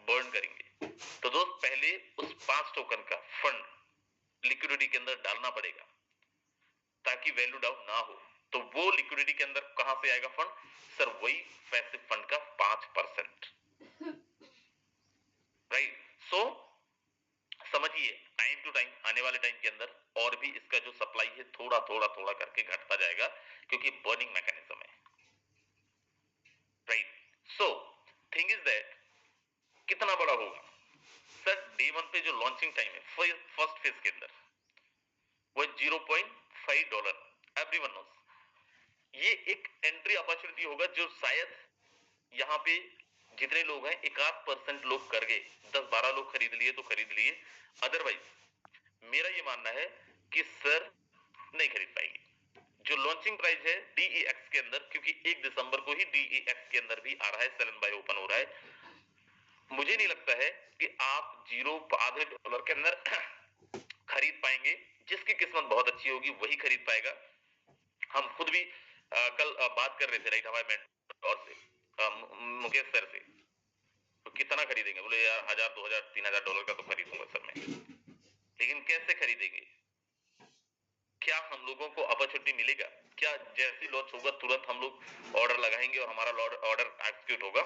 A: बर्न करेंगे। तो दोस्त पहले उस 5 टोकन का फंड लिक्विडिटी के अंदर डालना पड़ेगा ताकि वैल्यू डाउन ना हो। तो वो लिक्विडिटी के अंदर कहां से आएगा फंड? सर वही पैसिव फंड का 5%, राइट। सो समझिए, टाइम टू टाइम, आने वाले टाइम के अंदर और भी इसका जो सप्लाई है थोड़ा थोड़ा थोड़ा करके घटता जाएगा, क्योंकि बर्निंग मैकेनिज्म है, right. So thing is that कितना बड़ा होगा सर? डे 1 पे जो लॉन्चिंग टाइम है फर्स्ट फेज के अंदर, वो $0.5, एवरीवन नोस। ये एक एंट्री अपॉर्चुनिटी होगा जो शायद यहाँ पे जितने लोग हैं 1-8% लोग कर गए, 10-12 लोग खरीद लिए तो खरीद लिए। अदरवाइज मेरा ये मानना है कि सर नहीं खरीद पाएगी। जो लॉन्चिंग प्राइस है DEX के अंदर, क्योंकि 1 दिसंबर को ही DEX के अंदर भी आ रहा है, सेल एंड बाय ओपन हो रहा है, मुझे नहीं लगता है कि आप आधे डॉलर के अंदर खरीद पाएंगे। जिसकी किस्मत बहुत अच्छी होगी वही खरीद पाएगा। हम खुद भी कल बात कर रहे थे, राइट, हमारे मेंटोर से, मुकेश सर से, तो कितना खरीदेंगे? बोले यार 1000 2000 3000 डॉलर का तो खरीदूंगा सर मैं, लेकिन कैसे खरीदेंगे? क्या हम लोगों को अपॉर्चुनिटी मिलेगा? क्या जैसी लॉन्च होगा तुरंत हम लोग ऑर्डर लगाएंगे और हमारा ऑर्डर एग्जीक्यूट होगा?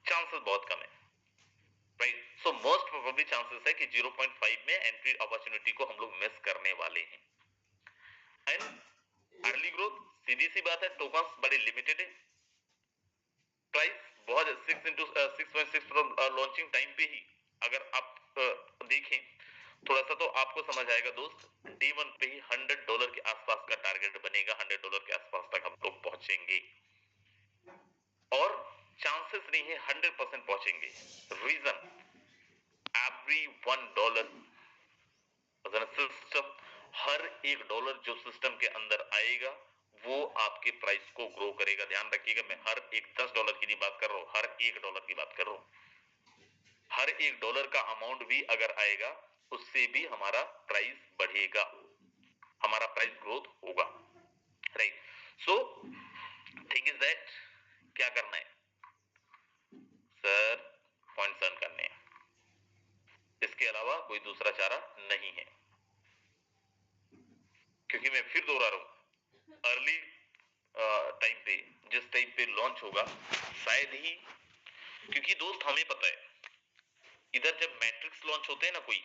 A: चांसेस बहुत कम है, right. So most probably chances है कि 0.5 में एंट्री अपॉर्चुनिटी को हम लोग मिस करने वाले हैं। एंड अर्ली ग्रोथ, सीधी सी बात है, टोकन्स बड़े लिमिटेड है, प्राइस बहुत 6.6 लॉन्चिंग टाइम पे ही अगर आप देखें थोड़ा सा तो आपको समझ आएगा दोस्त। डे 1 पे ही $100 के आसपास का टारगेट बनेगा, $100 के आसपास तक हम लोग पहुंचेंगे और चांसेस नहीं है 100% पहुंचेंगे। रीजन, एवरी $1 सिस्टम, हर $1 जो सिस्टम के अंदर आएगा वो आपके प्राइस को ग्रो करेगा। ध्यान रखिएगा, मैं हर एक $10 की नहीं बात कर रहा हूं, हर $1 की बात कर रहा हूं। हर $1 का अमाउंट भी अगर आएगा उससे भी हमारा प्राइस बढ़ेगा, हमारा प्राइस ग्रोथ होगा, right. So thing is that, क्या करना है सर? पॉइंट्स अर्न करने हैं, इसके अलावा कोई दूसरा चारा नहीं है। क्योंकि मैं फिर दोहरा रहा हूं, अर्ली टाइम पे, जिस टाइम पे लॉन्च होगा शायद ही, क्योंकि दोस्त हमें पता है इधर जब मैट्रिक्स लॉन्च होते हैं ना, कोई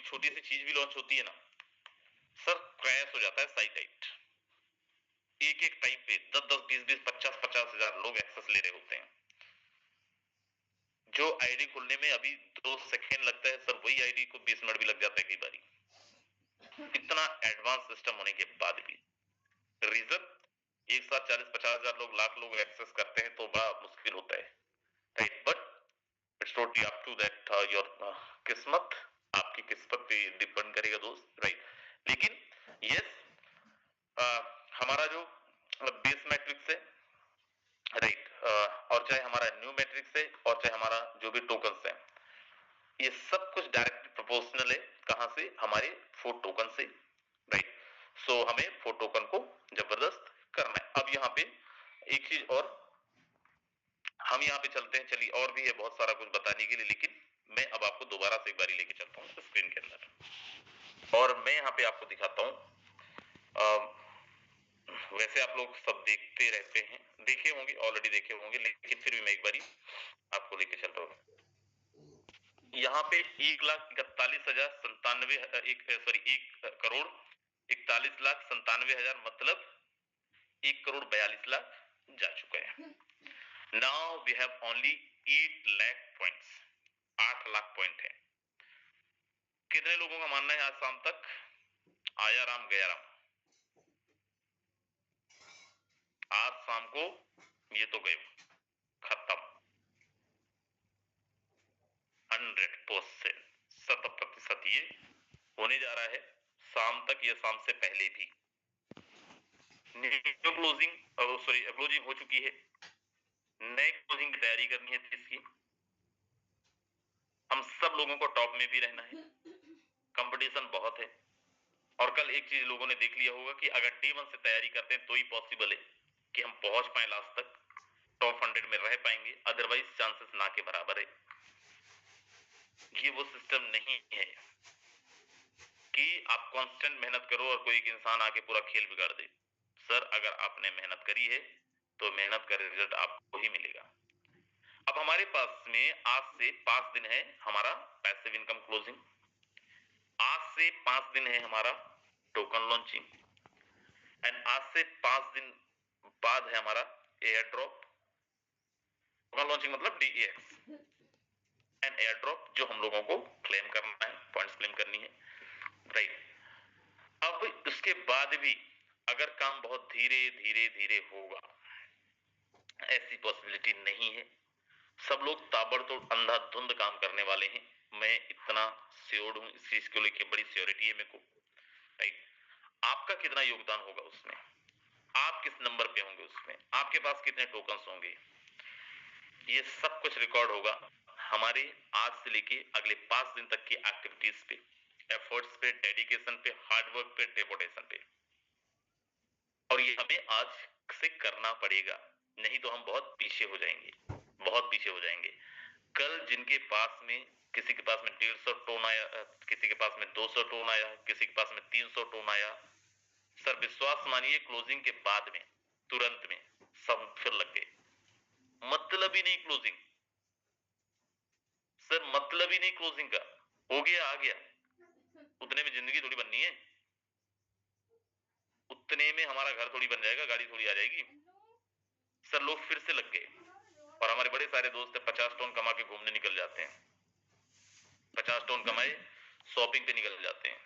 A: छोटी सी चीज भी लॉन्च होती है ना सर, क्रैश हो जाता है साइट। एक एक टाइम पे 10-10 20-20 50-50 हजार लोग एक्सेस ले रहे होते हैं। जो आईडी खुलने में अभी 2 सेकेंड लगता है सर, वही आईडी को 20 मिनट भी लग जाता है कई बारी, इतना एडवांस सिस्टम होने के बाद भी। रीजन, एक साथ 40-50 हजार लोग, लाख लोग एक्सेस करते हैं तो बड़ा मुश्किल होता है, right. But it's totally up to that your किस्मत, आपकी किस्मत पे डिपेंड करेगा दोस्त, राइट। लेकिन यस, हमारा जो बेस मैट्रिक्स है, राइट, और चाहे हमारा न्यू मैट्रिक्स है और चाहे हमारा जो भी टोकन्स है, ये सब कुछ डायरेक्टली प्रोपोर्शनल है। कहां से? हमारे 4 टोकन से, राइट। सो हमें 4 टोकन को जबरदस्त करना है। अब यहाँ पे एक चीज और, हम यहाँ पे चलते हैं, चलिए और भी है बहुत सारा कुछ बताने के लिए, लेकिन मैं अब आपको दोबारा से एक बारी लेके चलता हूँ स्क्रीन के अंदर और मैं यहाँ पे आपको दिखाता हूँ। वैसे आप लोग सब देखते रहते हैं, देखे होंगे, ऑलरेडी देखे होंगे, लेकिन फिर भी मैं एक बारी आपको लेके चल रहा हूँ। यहाँ पे 1,41,97 1 करोड़ 41,97,000 मतलब 1,42,00,000 जा चुका है। Now we have only 8 lakh points, 8 lakh point है। कितने लोगों का मानना है आज शाम तक आया राम गया राम? आज शाम को ये तो गए खत्म, 100%, 100% ये होने जा रहा है शाम तक या शाम से पहले भी। न्यू क्लोजिंग हो चुकी है, नए क्लोजिंग की तैयारी करनी है इसकी। हम सब लोगों को टॉप में भी रहना है, कंपटीशन बहुत है। और कल एक चीज लोगों ने देख लिया होगा कि अगर डे 1 से तैयारी करते हैं तो ही पॉसिबल है कि हम पहुंच पाए लास्ट तक, टॉप 100 में रह पाएंगे, अदरवाइज चांसेस ना के बराबर है। ये वो सिस्टम नहीं है कि आप कांस्टेंट मेहनत करो और कोई एक इंसान आके पूरा खेल बिगाड़ दे। सर, अगर आपने मेहनत करी है तो मेहनत का रिजल्ट आपको ही मिलेगा। अब हमारे पास में आज से 5 दिन है हमारा पैसिव इनकम क्लोजिंग, आज से 5 दिन है हमारा टोकन लॉन्चिंग, एंड आज से 5 दिन बाद है हमारा एयर ड्रॉप। टोकन लॉन्चिंग मतलब DEX एंड एयर ड्रॉप, जो हम लोगों को क्लेम करना है, पॉइंट्स क्लेम करनी है, राइट। अब उसके बाद भी अगर काम बहुत धीरे धीरे धीरे होगा, ऐसी पॉसिबिलिटी नहीं है। सब लोग ताबड़तोड़ अंधाधुंध काम करने वाले हैं, मैं इतना श्योर हूं, इस चीज को लेकर बड़ी श्योरिटी है मेरे को, राइट। आपका कितना योगदान होगा उसमें, आप किस नंबर पे होंगे उसमें, आपके पास कितने टोकन्स होंगे, ये सब कुछ रिकॉर्ड होगा हमारे आज से लेके अगले 5 दिन तक की एक्टिविटीज पे, एफर्ट्स पे, डेडिकेशन पे, हार्डवर्क पे, डेपोटेशन पे। और ये हमें आज से करना पड़ेगा, नहीं तो हम बहुत पीछे हो जाएंगे, बहुत पीछे हो जाएंगे। कल जिनके पास में, किसी के पास में 150 टोन आया, किसी के पास में 200 टोन आया, किसी के पास में 300 टोन आया, सर विश्वास मानिए क्लोजिंग के बाद में तुरंत में सब फिर लग गए। मतलब ही नहीं क्लोजिंग, सर मतलब ही नहीं क्लोजिंग का, हो गया आ गया, उतने में जिंदगी थोड़ी बननी है, उतने में हमारा घर थोड़ी बन जाएगा, गाड़ी थोड़ी आ जाएगी। सर लोग फिर से लग गए, और हमारे बड़े सारे दोस्त 50 टन कमा के घूमने निकल जाते हैं, 50 टन कमाए शॉपिंग पे निकल जाते हैं।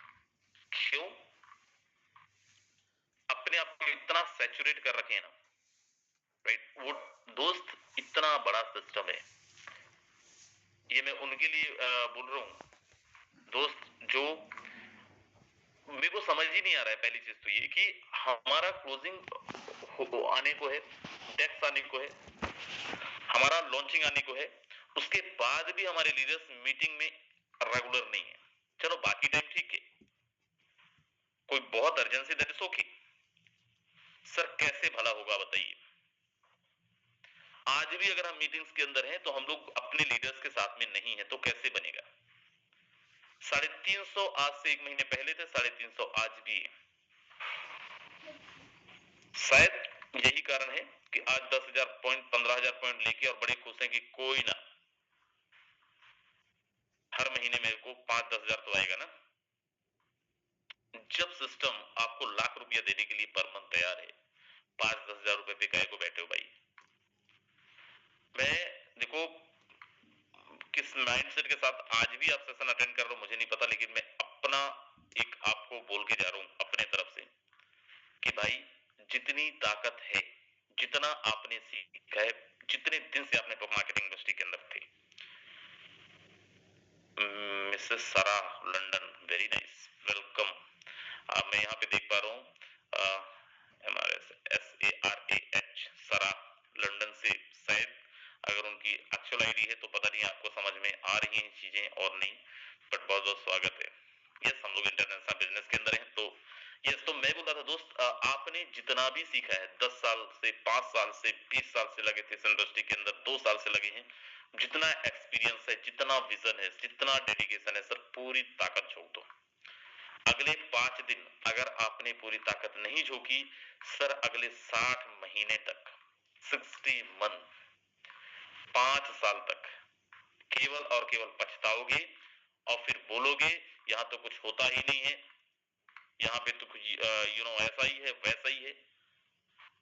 A: क्यों? अपने आप को इतना सैचुरेट कर रखे हैं ना, राइट। वो दोस्त इतना बड़ा सिस्टम है, ये मैं उनके लिए बोल रहा हूं दोस्त, जो मेरे को समझ ही नहीं आ रहा है। पहली चीज तो ये कि हमारा क्लोजिंग आने को है, डेस्क आने को है, हमारा लॉन्चिंग आने को है, उसके बाद भी हमारे लीडर्स मीटिंग में रेगुलर नहीं है। चलो बाकी टाइम ठीक है, कोई बहुत urgency that is okay. Sir कैसे भला होगा बताइए? आज भी अगर हम मीटिंग्स के अंदर हैं तो हम लोग अपने लीडर्स के साथ में नहीं है, तो कैसे बनेगा? 350 आज से 1 महीने पहले थे, 350 आज भी है। शायद यही कारण है कि आज 10,000 पॉइंट, 15,000 पॉइंट लेके और बड़े खुश हैं कि कोई ना, हर महीने मेरे को 5-10 हजार तो आएगा ना। जब सिस्टम आपको लाख रुपया देने के लिए पर मंथ तैयार है, 5-10 हजार रुपए पे काहे को बैठे हो भाई? मैं देखो किस माइंडसेट के साथ आज भी आप सेशन अटेंड कर रहा हूं मुझे नहीं पता, लेकिन मैं अपना एक आपको बोल के जा रहा हूं अपने तरफ से कि भाई जितनी ताकत है, जितना आपने सीखा है, जितने दिन से आप नेटवर्क मार्केटिंग इंडस्ट्री के अंदर थे, मिसेस सारा लंदन, वेरी नाइस, वेलकम। मैं यहाँ पे देख पा रहा हूँ MRS SARAH सारा लंदन से, शायद अगर उनकी एक्चुअल आईडी है तो पता नहीं आपको समझ में आ रही हैं चीजें और नहीं, बट बहुत बहुत स्वागत है। यस, हम लोग इंटरनेशनल बिजनेस के अंदर हैं, तो यस, तो मैं बोल रहा था दोस्त, आपने जितना भी सीखा है 10 साल से, 5 साल से, 20 साल से लगे थे इस इंडस्ट्री के अंदर, 2 साल से लगे हैं, जितना एक्सपीरियंस है, जितना विजन है, जितना डेडिकेशन है, सर पूरी ताकत झोंक दो। अगले 5 दिन अगर आपने पूरी ताकत नहीं झोंकी, सर अगले 60 महीने तक, 60 मंथ, 5 साल तक केवल और केवल पछताओगे और फिर बोलोगे यहाँ तो कुछ होता ही नहीं है, यहाँ पे तो कुछ ऐसा ही है, वैसा ही है।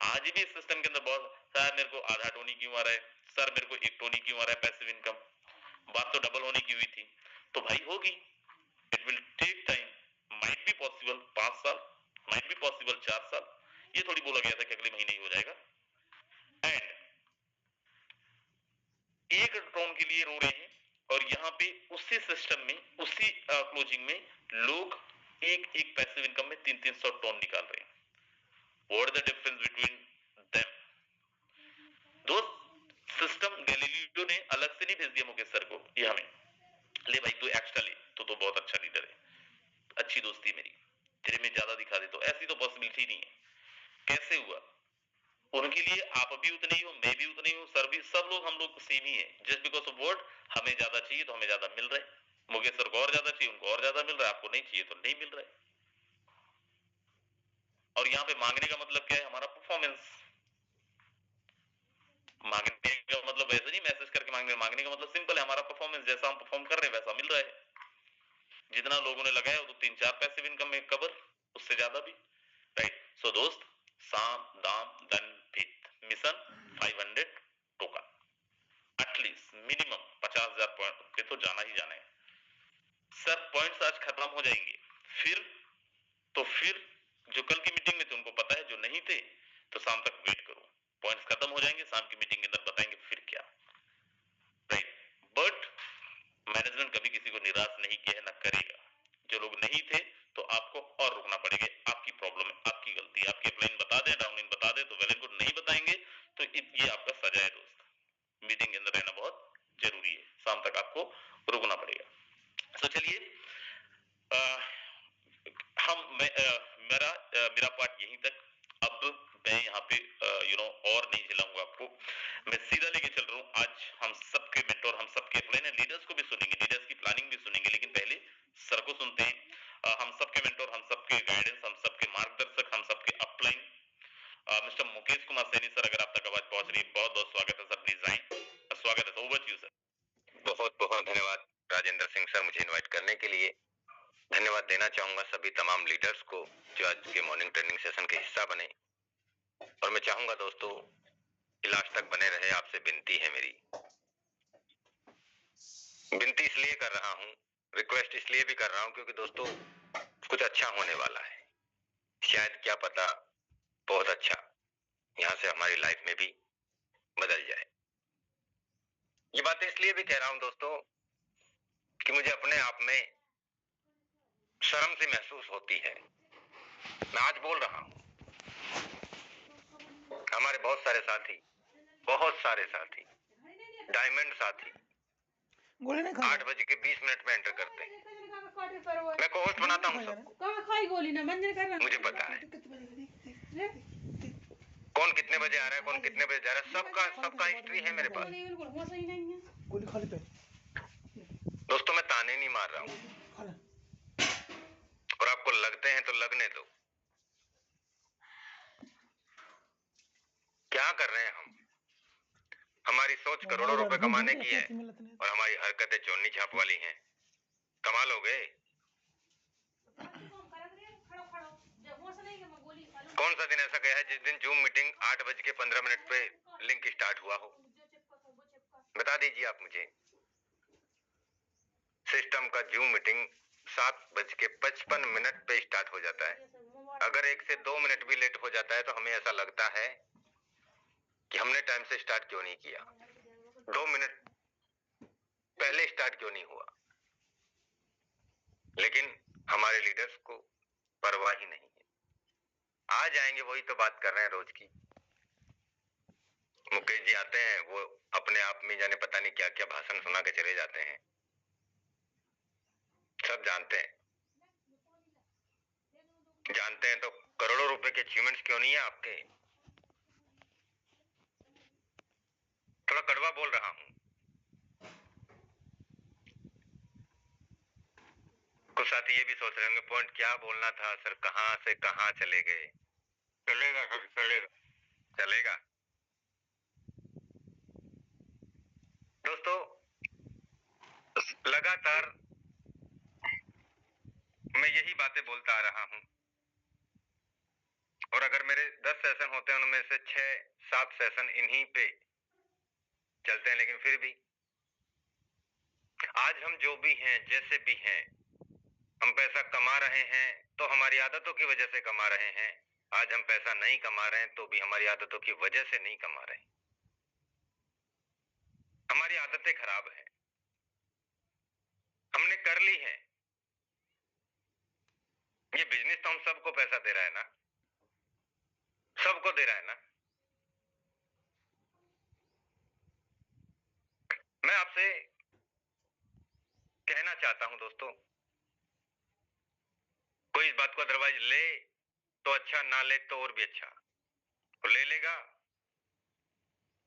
A: आज भी इस सिस्टम के अंदर बहुत, सर मेरे को आधा टोनी क्यों आ रहा है, सर मेरे को 1 टोनी क्यों आ रहा है पैसिव इनकम, बात तो डबल होने की हुई थी। तो भाई होगी, it will take time, might be possible 5 साल, माइट बी पॉसिबल 4 साल, ये थोड़ी बोला गया था कि अगले महीने ही हो जाएगा। एंड 1 टोन के लिए रो रहे हैं, और यहाँ पे उसी सिस्टम में, उसी क्लोजिंग में लोग एक पैसिव इनकम में 300 टोन निकाल रहे हैं। What is the difference between them? दोस्त सिस्टम गैलीलियो ने अलग से नहीं भेज दिया मुकेश सर को, ये हमें, ले भाई तू एक्स्ट्रा ले, तो बहुत अच्छा लीडर है, अच्छी दोस्ती मेरी, तेरे में ज्यादा दिखा दे, तो ऐसी तो पॉसिबिलिटी नहीं है। कैसे हुआ? उनके लिए आप भी उतने ही हो, मैं भी उतने ही हूँ, सर भी, सब लोग हम लोग सेम ही है। जस्ट बिकॉज ऑफ वर्ड, हमें ज्यादा चाहिए तो हमें ज्यादा मिल रहा है, मुकेश सर को और ज्यादा चाहिए, उनको और ज्यादा मिल रहा है, आपको नहीं चाहिए तो नहीं मिल रहा है। और यहाँ पे मांगने का मतलब क्या है? हमारा परफॉर्मेंस। मांगने का मतलब वैसे नहीं मैसेज करके मांगने का मतलब सिंपल है, हमारा परफॉर्मेंस, जैसा हम परफॉर्म कर रहे हैं वैसा मिल रहा है। जितना लोगों ने लगाया वो तो 3-4 पैसिव इनकम में कवर, उससे ज्यादा भी, राइट। सो दोस्त, साम दाम दन फित mission 500 token, at least minimum 50,000 point पे तो जाना ही जाना है। सर पॉइंट्स आज खत्म हो जाएंगे, फिर जो कल की मीटिंग में थे उनको पता है, जो नहीं थे तो शाम तक वेट करो, पॉइंट्स खत्म हो जाएंगे, शाम की मीटिंग के अंदर बताएंगे फिर क्या, राइट। बट मैनेजमेंट कभी किसी को निराश नहीं किया है, ना करेगा। जो लोग नहीं थे तो आपको और रुकना पड़ेगा, आपकी प्रॉब्लम आपकी गलती है। आपकी अपलाइन बता दें, डाउनलाइन बता दें तो वेल एंड गुड, नहीं बताएंगे तो ये आपका सजा है दोस्त। मीटिंग के अंदर रहना बहुत जरूरी है, शाम तक आपको रुकना पड़ेगा। तो चलिए मेरा पार्ट यहीं तक। अब मैं यहाँ पे और नहीं हिलाऊंगा आपको, मैं सीधा लेके चल रहा हूँ। आज हम सबके मेंटोर, हम सबके अपलाइन लीडर्स को भी सुनेंगे, लीडर्स की प्लानिंग भी सुनेंगे, लेकिन पहले सर को सुनते हैं। हम सबके मेंटोर, हम सबके गाइडेंस, हम सबके मार्गदर्शक, हम सबके upline mister Mukesh Kumar Saini sir, अगर आप तक आवाज पहुंच रही है, बहुत बहुत स्वागत है सर, प्लीज आए। स्वागत है, ओवर टू यू सर।
B: बहुत बहुत धन्यवाद राजेंद्र सिंह सर, मुझे इनवाइट करने के लिए। धन्यवाद देना चाहूंगा सभी तमाम लीडर्स को जो आज के मॉर्निंग ट्रेनिंग सेशन के हिस्सा बने, और मैं चाहूंगा दोस्तों कि लास्ट तक बने रहे। आपसे विनती है मेरी, विनती इसलिए कर रहा हूं, रिक्वेस्ट इसलिए भी कर रहा हूं क्योंकि दोस्तों कुछ अच्छा होने वाला है। शायद क्या पता बहुत अच्छा यहां से हमारी लाइफ में भी बदल जाए। ये बातें इसलिए भी कह रहा हूं दोस्तों कि मुझे अपने आप में शर्म सी महसूस होती है। मैं आज बोल रहा हूं, हमारे बहुत सारे साथी डायमंड साथी 8:20 में एंटर करते हैं। मैं को होस्ट बनाता हूँ सबको, मुझे पता है कौन कितने बजे आ रहा है, कौन कितने बजे जा रहा है, सबका हिस्ट्री है मेरे पास। दोस्तों मैं ताने नहीं मार रहा हूँ, और आपको लगते हैं तो लगने दो। क्या कर रहे हैं हम? हमारी सोच करोड़ों रुपए कमाने की है और हमारी हरकतें चोन्नी छाप वाली हैं। कमाल हो गए। कौन सा दिन ऐसा गया है जिस दिन जूम मीटिंग 8:15 पे लिंक स्टार्ट हुआ हो? बता दीजिए आप मुझे। सिस्टम का जूम मीटिंग 7:55 पे स्टार्ट हो जाता है। अगर 1 से 2 मिनट भी लेट हो जाता है तो हमें ऐसा लगता है कि हमने टाइम से स्टार्ट क्यों नहीं किया, 2 मिनट पहले स्टार्ट क्यों नहीं हुआ। लेकिन हमारे लीडर्स को परवाह ही नहीं है। आ जाएंगे, वही तो बात कर रहे हैं रोज की। मुकेश जी आते हैं, वो अपने आप में जाने पता नहीं क्या क्या भाषण सुना के चले जाते हैं। सब जानते हैं तो करोड़ों रुपए के अचीवमेंट्स क्यों नहीं है आपके? थोड़ा कड़वा बोल रहा हूं। कुछ साथी ये भी सोच रहे होंगे पॉइंट क्या बोलना था सर, कहां से कहां चले गए। चलेगा सर, चलेगा। दोस्तों लगातार मैं यही बातें बोलता आ रहा हूं, और अगर मेरे 10 सेशन होते हैं उनमें से 6-7 सेशन इन्हीं पे चलते हैं। लेकिन फिर भी आज हम जो भी हैं, जैसे भी हैं, हम पैसा कमा रहे हैं तो हमारी आदतों की वजह से कमा रहे हैं। आज हम पैसा नहीं कमा रहे हैं तो भी हमारी आदतों की वजह से नहीं कमा रहे। हमारी आदतें खराब हैं, हमने कर ली है। ये बिजनेस तो हम सबको पैसा दे रहा है ना, सबको दे रहा है ना। मैं आपसे कहना चाहता हूं दोस्तों, कोई इस बात को अदरवाइज ले तो अच्छा, ना ले तो और भी अच्छा। और ले लेगा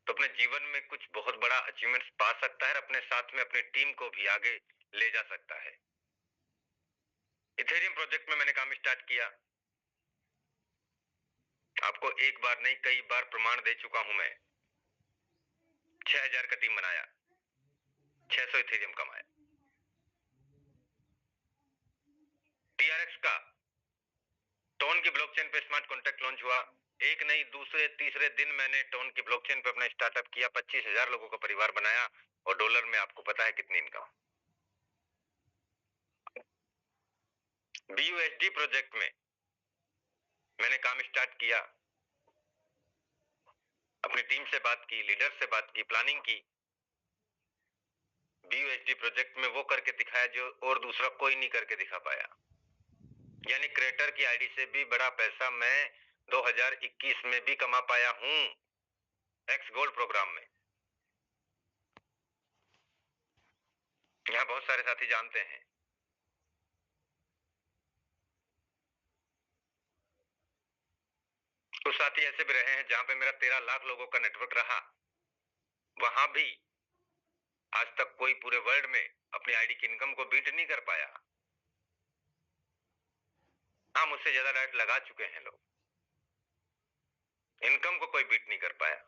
B: तो अपने जीवन में कुछ बहुत बड़ा अचीवमेंट्स पा सकता है, अपने साथ में अपनी टीम को भी आगे ले जा सकता है। इथेरियम प्रोजेक्ट में मैंने काम स्टार्ट किया, आपको एक बार नहीं कई बार प्रमाण दे चुका हूं मैं। 6000 का टीम बनाया, 600 इथेरियम कमाया। TRX का टोन की ब्लॉकचेन पे स्मार्ट कॉन्ट्रैक्ट लॉन्च हुआ। एक नहीं, दूसरे तीसरे दिन मैंने टोन की ब्लॉकचेन पे अपना स्टार्टअप किया, 25,000 लोगों का परिवार बनाया, और डॉलर में आपको पता है कितनी इनकम। BUSD प्रोजेक्ट में मैंने काम स्टार्ट किया, अपनी टीम से बात की, लीडर से बात की, प्लानिंग की। BUSD प्रोजेक्ट में वो करके दिखाया जो और दूसरा कोई नहीं करके दिखा पाया। यानी क्रिएटर की आईडी से भी बड़ा पैसा मैं 2021 में भी कमा पाया हूं एक्स गोल्ड प्रोग्राम में। यहां बहुत सारे साथी जानते हैं। कुछ साथी ऐसे भी रहे हैं जहां पे मेरा 13 लाख लोगों का नेटवर्क रहा, वहां भी आज तक कोई पूरे वर्ल्ड में अपनी आईडी की इनकम को बीट नहीं कर पाया। हाँ, मुझसे ज्यादा डायरेक्ट लगा चुके हैं लोग, इनकम को कोई बीट नहीं कर पाया।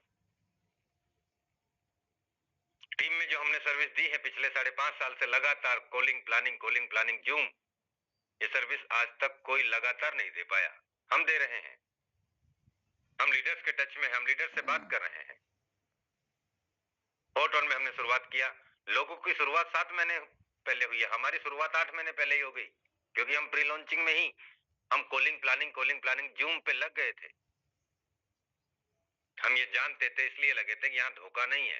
B: टीम में जो हमने सर्विस दी है पिछले 5.5 साल से लगातार, कॉलिंग प्लानिंग जूम, ये सर्विस आज तक कोई लगातार नहीं दे पाया। हम दे रहे हैं, हम लीडर्स के टच में हैं, हम लीडर से बात कर रहे हैं। हॉट ऑन में हमने शुरुआत किया, लोगों की शुरुआत 7 महीने पहले हुई है, हमारी शुरुआत 8 महीने पहले ही हो गई, क्योंकि हम प्री लॉन्चिंग में ही हम कॉलिंग प्लानिंग जूम पे लग गए थे। हम ये जानते थे, इसलिए लगे थे कि यहाँ धोखा नहीं है,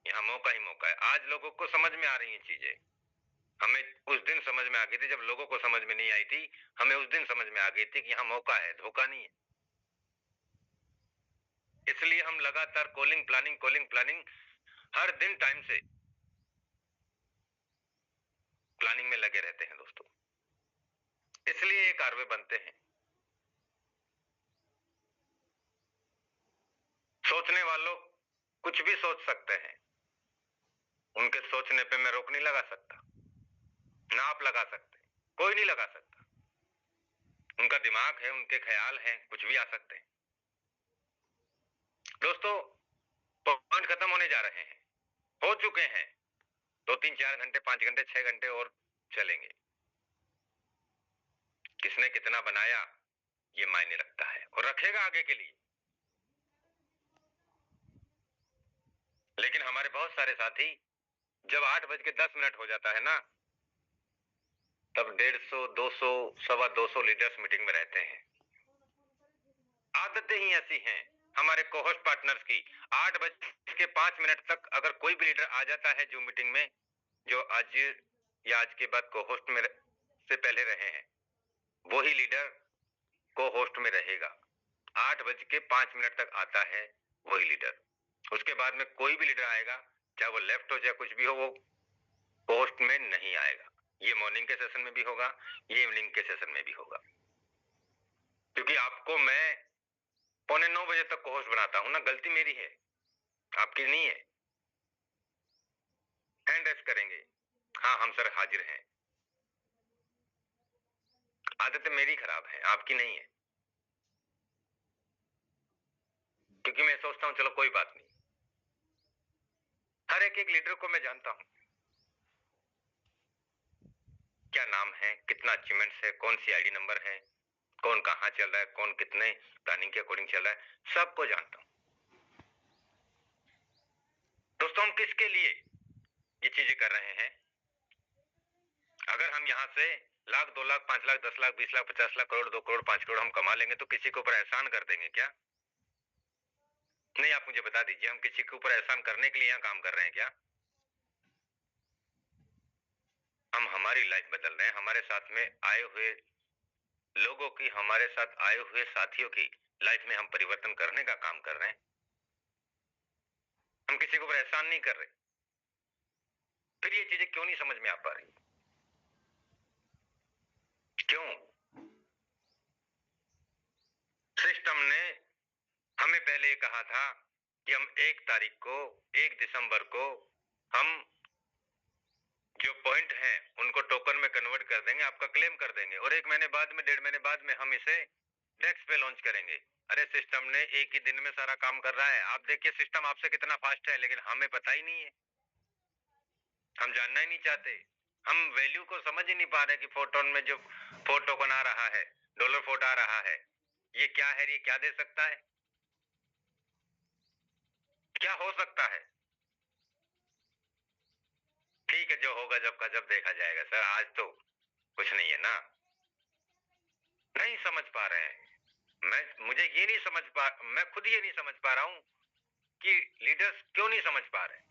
B: यहाँ मौका ही मौका है। आज लोगों को समझ में आ रही हैं चीजें। हमें उस दिन समझ में आ गई थी जब लोगों को समझ में नहीं आई थी, हमें उस दिन समझ में आ गई थी कि यहाँ मौका है, धोखा नहीं है। इसलिए हम लगातार कॉलिंग प्लानिंग हर दिन टाइम से प्लानिंग में लगे रहते हैं दोस्तों। इसलिए ये कार्य बनते हैं। सोचने वालों कुछ भी सोच सकते हैं, उनके सोचने पे मैं रोक नहीं लगा सकता, ना आप लगा सकते, कोई नहीं लगा सकता। उनका दिमाग है, उनके ख्याल हैं, कुछ भी आ सकते हैं। दोस्तों, पॉइंट खत्म होने जा रहे हैं, हो चुके हैं। 2 3 4 घंटे, 5 घंटे, 6 घंटे और चलेंगे। किसने कितना बनाया ये मायने रखता है और रखेगा आगे के लिए। लेकिन हमारे बहुत सारे साथी जब 8:10 हो जाता है ना, तब 150, 200, 225 लीडर्स मीटिंग में रहते हैं। आदतें ही ऐसी हैं हमारे कोहोस्ट पार्टनर्स की। 8:05 तक अगर कोई भी लीडर आ जाता है जो मीटिंग में, जो आज या आज के बाद कोहोस्ट में से पहले रहे हैं, वही लीडर कोहोस्ट में रहेगा। 8:05 तक आता है वही लीडर। उसके बाद में कोई भी लीडर आएगा, चाहे वो लेफ्ट हो चाहे कुछ भी हो, वो पोस्ट में नहीं आएगा। ये मॉर्निंग के सेशन में भी होगा, ये इवनिंग के सेशन में भी होगा, क्योंकि आपको मैं 8:45 तक को होस्ट बनाता हूं ना। गलती मेरी है, आपकी नहीं है। हैंड रेस करेंगे, हाँ हम सर हाजिर हैं। आदतें मेरी खराब है, आपकी नहीं है, क्योंकि मैं सोचता हूं चलो कोई बात नहीं। हर एक लीडर को मैं जानता हूं, क्या नाम है, कितना अचीवमेंट्स है, कौन सी आईडी नंबर है, कौन कहां चल रहा है, कौन कितने प्लानिंग के अकॉर्डिंग चल रहा है, सबको जानता हूं। दोस्तों, हम किसके लिए ये चीजें कर रहे हैं? अगर हम यहां से लाख, 2 लाख, 5 लाख, 10 लाख, 20 लाख, 50 लाख, करोड़, 2 करोड़, 5 करोड़ हम कमा लेंगे तो किसी के ऊपर एहसान कर देंगे क्या? नहीं, आप मुझे बता दीजिए, हम किसी के ऊपर एहसान करने के लिए यहाँ काम कर रहे हैं क्या? हम हमारी लाइफ बदल रहे हैं, हमारे साथ में आए हुए लोगों की, हमारे साथ आए हुए साथियों की लाइफ में हम परिवर्तन करने का काम कर रहे हैं। हम किसी के ऊपर एहसान नहीं कर रहे। फिर ये चीजें क्यों नहीं समझ में आ पा रही? क्यों? सिस्टम ने हमें पहले कहा था कि हम 1 तारीख को, 1 दिसंबर को हम जो पॉइंट हैं उनको टोकन में कन्वर्ट कर देंगे, आपका क्लेम कर देंगे, और 1 महीने बाद में, 1.5 महीने बाद में हम इसे डेस्क पे लॉन्च करेंगे। अरे सिस्टम ने 1 ही दिन में सारा काम कर रहा है। आप देखिए सिस्टम आपसे कितना फास्ट है, लेकिन हमें पता ही नहीं है, हम जानना ही नहीं चाहते। हम वैल्यू को समझ ही नहीं पा रहे कि फोटोन में जो 4 टोकन आ रहा है, $4 आ रहा है, ये क्या है, ये क्या दे सकता है, क्या हो सकता है? ठीक है, जो होगा जब का जब देखा जाएगा सर, आज तो कुछ नहीं है ना। नहीं समझ पा रहे हैं। मुझे ये नहीं समझ पा, मैं खुद ये नहीं समझ पा रहा हूं कि लीडर्स क्यों नहीं समझ पा रहे।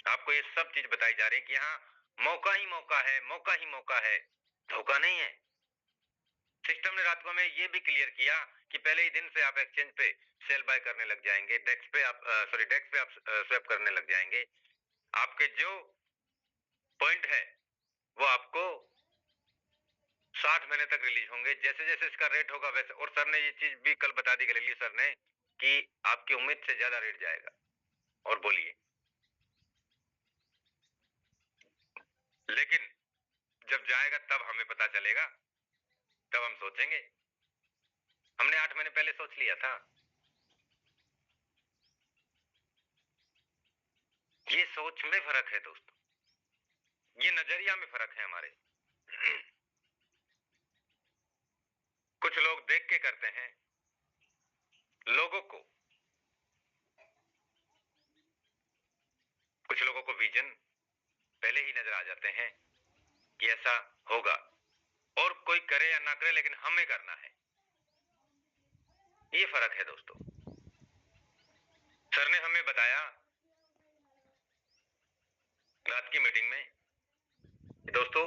B: आपको ये सब चीज बताई जा रही है कि यहाँ मौका ही मौका है, मौका ही मौका है, धोखा नहीं है। सिस्टम ने रात को हमें ये भी क्लियर किया कि पहले ही दिन से आप एक्सचेंज पे सेल बाय करने लग जाएंगे, डेस्क पे आप स्वैप करने लग जाएंगे। आपके जो पॉइंट है वो आपको 60 महीने तक रिलीज होंगे। जैसे जैसे इसका रेट होगा वैसे, और सर ने ये चीज भी कल बता दी गलेली सर ने कि आपकी उम्मीद से ज्यादा रेट जाएगा। और बोलिए, लेकिन जब जाएगा तब हमें पता चलेगा, तब हम सोचेंगे। हमने 8 महीने पहले सोच लिया था। ये सोच में फर्क है दोस्तों, ये नजरिया में फर्क है हमारे। कुछ लोग देख के करते हैं, लोगों को, कुछ लोगों को विजन पहले ही नजर आ जाते हैं कि ऐसा होगा, और कोई करे या ना करे लेकिन हमें करना है। ये फर्क है दोस्तों। सर ने हमें बताया रात की मीटिंग में, दोस्तों